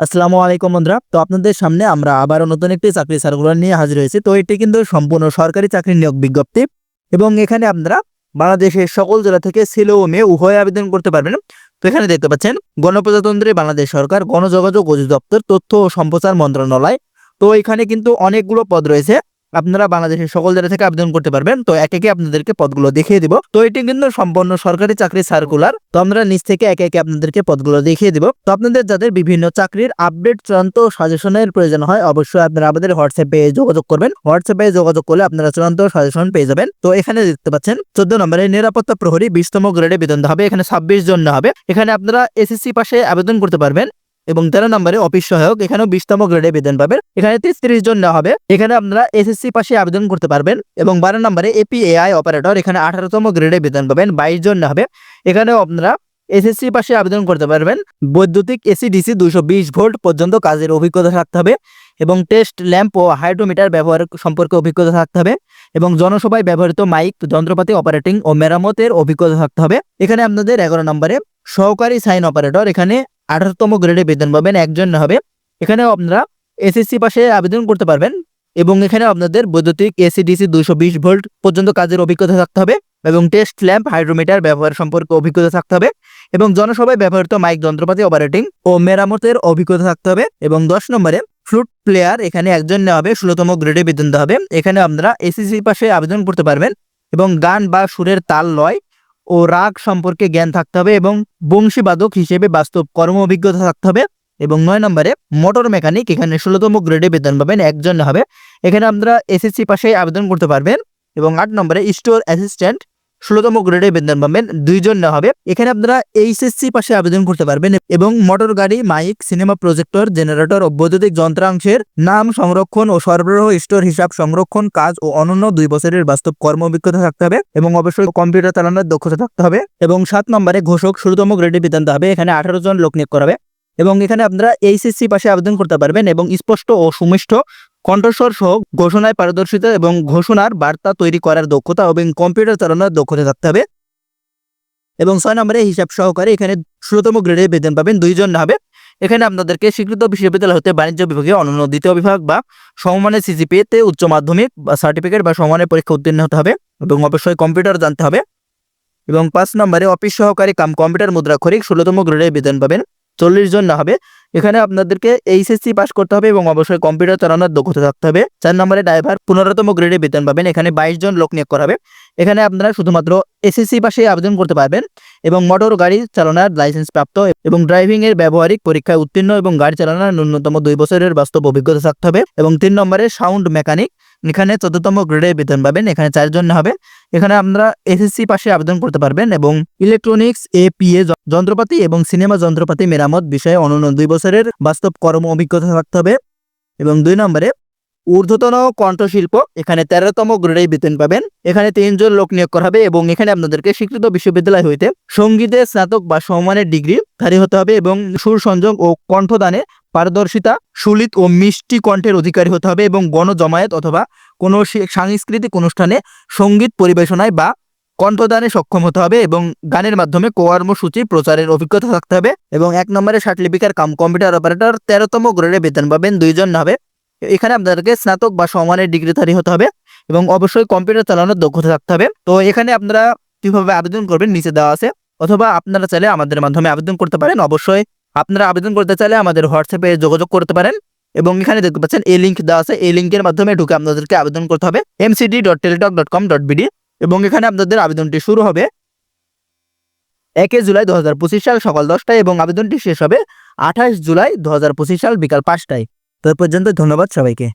আসসালামু আলাইকুম বন্ধুরা। তো আপনাদের সামনে আমরা আবারও নতুন একটি চাকরি সার্কুলার নিয়ে হাজির হয়েছি। তো এটি কিন্তু সম্পূর্ণ সরকারি চাকরি নিয়োগ বিজ্ঞপ্তি এবং এখানে আপনারা বাংলাদেশের সকল জেলা থেকে ছেলে ও মেয়ে উভয় আবেদন করতে পারবেন। তো এখানে দেখতে পাচ্ছেন গণপ্রজাতন্ত্রী বাংলাদেশ সরকার, গণযোগাযোগ অধিদপ্তর, তথ্য ও সম্প্রচার মন্ত্রণালয়। তো এখানে কিন্তু অনেকগুলো পদ রয়েছে। আপনারা বাংলাদেশের সকল জেলা থেকে আবেদন করতে পারবেন। তো একে একে আপনাদেরকে পদগুলো দেখিয়ে দিব। তো এটি কিন্তু সম্পূর্ণ সরকারি চাকরি সার্কুলার। তো আমরা নিচ থেকে একে একে আপনাদেরকে পদগুলো দেখিয়ে দিব। তো আপনাদের যাদের বিভিন্ন চাকরির আপডেট চূড়ান্ত সাজেশনের প্রয়োজন হয়, অবশ্যই আপনারা আমাদের হোয়াটসঅ্যাপে যোগাযোগ করবেন। হোয়াটসঅ্যাপে যোগাযোগ করলে আপনারা চূড়ান্ত সাজেশন পেয়ে যাবেন। তো এখানে দেখতে পাচ্ছেন 14 নম্বরে নিরাপত্তা প্রহরী 20তম গ্রেডে বেতন হবে। এখানে 26 জন হবে। এখানে আপনারা এসএসসি পাশে আবেদন করতে পারবেন। এবং 13 নম্বরে অফিস সহায়ক, এখানেও 20তম গ্রেডে বেতন পাবেন। এখানে 30 জন নেওয়া হবে। এখানে আপনারা এসএসসি পাশে আবেদন করতে পারবেন। এবং 12 নম্বরে এপিএআই অপারেটর, এখানে 18তম গ্রেডে বেতন পাবেন। 22 জন নেওয়া হবে। এখানেও আপনারা এসএসসি পাশে আবেদন করতে পারবেন। বৈদ্যুতিক এসি ডিসি 220 ভোল্ট পর্যন্ত কাজের অভিজ্ঞতা থাকতে হবে এবং টেস্ট ল্যাম্প ও হাইড্রোমিটার ব্যবহার সম্পর্কে অভিজ্ঞতা থাকতে হবে এবং জনসভায় ব্যবহৃত মাইক যন্ত্রপাতি অপারেটিং ও মেরামতের অভিজ্ঞতা থাকতে হবে। এখানে আপনাদের 11 নম্বরে সহকারী সাইন অপারেটর, এখানে 18তম গ্রেডে বেতন পাবেন। একজন হবে। এখানেও আপনারা এসএসসি পাশে আবেদন করতে পারবেন এবং এখানে আপনাদের বৈদ্যুতিক এসি ডিসি 220 ভোল্ট পর্যন্ত কাজের অভিজ্ঞতা থাকতে হবে এবং টেস্ট ল্যাম্প হাইড্রোমিটার ব্যবহার সম্পর্কে অভিজ্ঞতা থাকতে হবে এবং জনসভায় ব্যবহৃত মাইক যন্ত্রপাতি অপারেটিং ও মেরামতের অভিজ্ঞতা থাকতে হবে। এবং 10 নম্বরে ফ্লুট প্লেয়ার, এখানে একজন নেওয়া হবে। 16তম গ্রেডে বেতন দেওয়া হবে। এখানে আপনারা এসএসসি পাশে আবেদন করতে পারবেন এবং গান বা সুরের তাল লয় ও রাগ সম্পর্কে জ্ঞান থাকতে হবে এবং বংশীবাদক হিসেবে বাস্তব কর্ম অভিজ্ঞতা থাকতে হবে। এবং 9 নম্বরে মোটর মেকানিক, এখানে 16তম গ্রেডে বেতন পাবেন। একজন হবে। এখানে আপনারা এসএসসি পাশে আবেদন করতে পারবেন। এবং 8 নম্বরে স্টোর অ্যাসিস্ট্যান্ট, 16তম গ্রেডে বেতন পাবেন। 2 জন হবে। এখানে আপনারা এইচএসসি পাশে আবেদন করতে পারবেন এবং মোটর গাড়ি, মাইক, সিনেমা প্রজেক্টর, জেনারেটর ও বৈদ্যুতিক যন্ত্রাংশের নাম সংরক্ষণ ও সরবরাহ, স্টোর হিসাব সংরক্ষণ কাজ ও অনন্য 2 বছরের বাস্তব কর্ম অভিজ্ঞতা থাকতে হবে এবং অবশ্যই কম্পিউটার চালানোর দক্ষতা থাকতে হবে। এবং 7 নম্বরে ঘোষক, 16তম গ্রেডে বেতন হবে। এখানে 18 জন লোক নিয়োগ করা হবে এবং এখানে আপনারা এইচএসসি পাশে আবেদন করতে পারবেন এবং স্পষ্ট ও সুমিষ্ট কণ্ঠস্বর সহ ঘোষণায় পারদর্শিতা এবং ঘোষণার বার্তা তৈরি করার দক্ষতা এবং কম্পিউটার চালানোর দক্ষতা থাকতে হবে। এবং 6 নম্বরে হিসাব সহকারী, এখানে 16তম গ্রেডে বেতন পাবেন। 2 জন হবে। এখানে আপনাদেরকে স্বীকৃত বিশ্ববিদ্যালয় হতে বাণিজ্য বিভাগে অনন্য দ্বিতীয় বিভাগ বা সমমানের সিজিপিএতে উচ্চ মাধ্যমিক বা সার্টিফিকেট বা সমমানের পরীক্ষা উত্তীর্ণ হতে হবে এবং অবশ্যই কম্পিউটার জানতে হবে। এবং 5 নম্বরে অফিস সহকারী কাম কম্পিউটার মুদ্রাক্ষরিক, 16তম গ্রেডে বেতন পাবেন। 40 জন হবে। এখানে আপনাদেরকে এইচএসসি পাস করতে হবে এবং অবশ্যই কম্পিউটার চালানোর দক্ষতা থাকতে হবে। 4 নম্বরে ড্রাইভার, 15তম গ্রেডে বেতন পাবেন। এখানে 22 জন লোক নিয়োগ করা হবে। এখানে আপনারা শুধুমাত্র এসএসসি পাশে আবেদন করতে পারবেন এবং মোটর গাড়ি চালানোর লাইসেন্স প্রাপ্ত এবং ড্রাইভিং এর ব্যবহারিক পরীক্ষায় উত্তীর্ণ এবং গাড়ি চালানোর ন্যূনতম 2 বছরের বাস্তব অভিজ্ঞতা থাকতে হবে। এবং 3 নম্বরে সাউন্ড মেকানিক, এখানে 14তম গ্রেডে বেতন পাবেন। এখানে 4 জন হবে। এখানে আপনারা এসএসসি পাশে আবেদন করতে পারবেন এবং ইলেকট্রনিক্স, এপিএ যন্ত্রপাতি এবং সিনেমা যন্ত্রপাতি মেরামত বিষয়ে অনন্য 2 বছরের বাস্তব কর্ম অভিজ্ঞতা থাকতে হবে। এবং 2 নম্বরে ঊর্ধ্বতন কণ্ঠশিল্প, এখানে 13তম গ্রেডে বেতন পাবেন। এখানে 3 জন লোক নিয়োগ করা হবে এবং এখানে আপনাদেরকে স্বীকৃত বিশ্ববিদ্যালয় হইতে সঙ্গীতে স্নাতক বা সমমানের ডিগ্রিধারী হতে হবে এবং সুর সংযোগ ও কণ্ঠদানে পারদর্শিতা, সুলিত ও মিষ্টি কণ্ঠের অধিকারী হতে হবে এবং গণজমায়েত অথবা কোনো সাংস্কৃতিক অনুষ্ঠানে সঙ্গীত পরিবেশনায় বা কণ্ঠদানে সক্ষম হতে হবে এবং গানের মাধ্যমে কর্মসূচি প্রচারের অভিজ্ঞতা থাকতে হবে। এবং 1 নম্বরে সার্টিফিকেট কাম কম্পিউটার অপারেটর, 13তম গ্রেডে বেতন পাবেন। 2 জন হবে। এখানে আপনাদেরকে স্নাতক বা সমমানের ডিগ্রিধারী হতে হবে এবং অবশ্যই কম্পিউটার চালানোর দক্ষতা থাকতে হবে। তো এখানে আপনারা কিভাবে আবেদন করবেন নিচে দেওয়া আছে, অথবা আপনারা চাইলে আমাদের মাধ্যমে আবেদন করতে পারেন। অবশ্যই আপনারা আবেদন করতে চাইলে আমাদের হোয়াটসঅ্যাপে যোগাযোগ করতে পারেন এবং এখানে দেখতে পাচ্ছেন এই লিঙ্ক দেওয়া আছে। এই লিঙ্কের মাধ্যমে ঢুকে আপনাদেরকে আবেদন করতে হবে mcd.teletalk.com.bd এবং এখানে আপনাদের আবেদনটি শুরু হবে 1 জুলাই 2025 সাল সকাল 10টায় এবং আবেদনটি শেষ হবে 28 জুলাই 2025 সাল বিকাল 5টায়। তো পর্যন্ত ধন্যবাদ সবাইকে।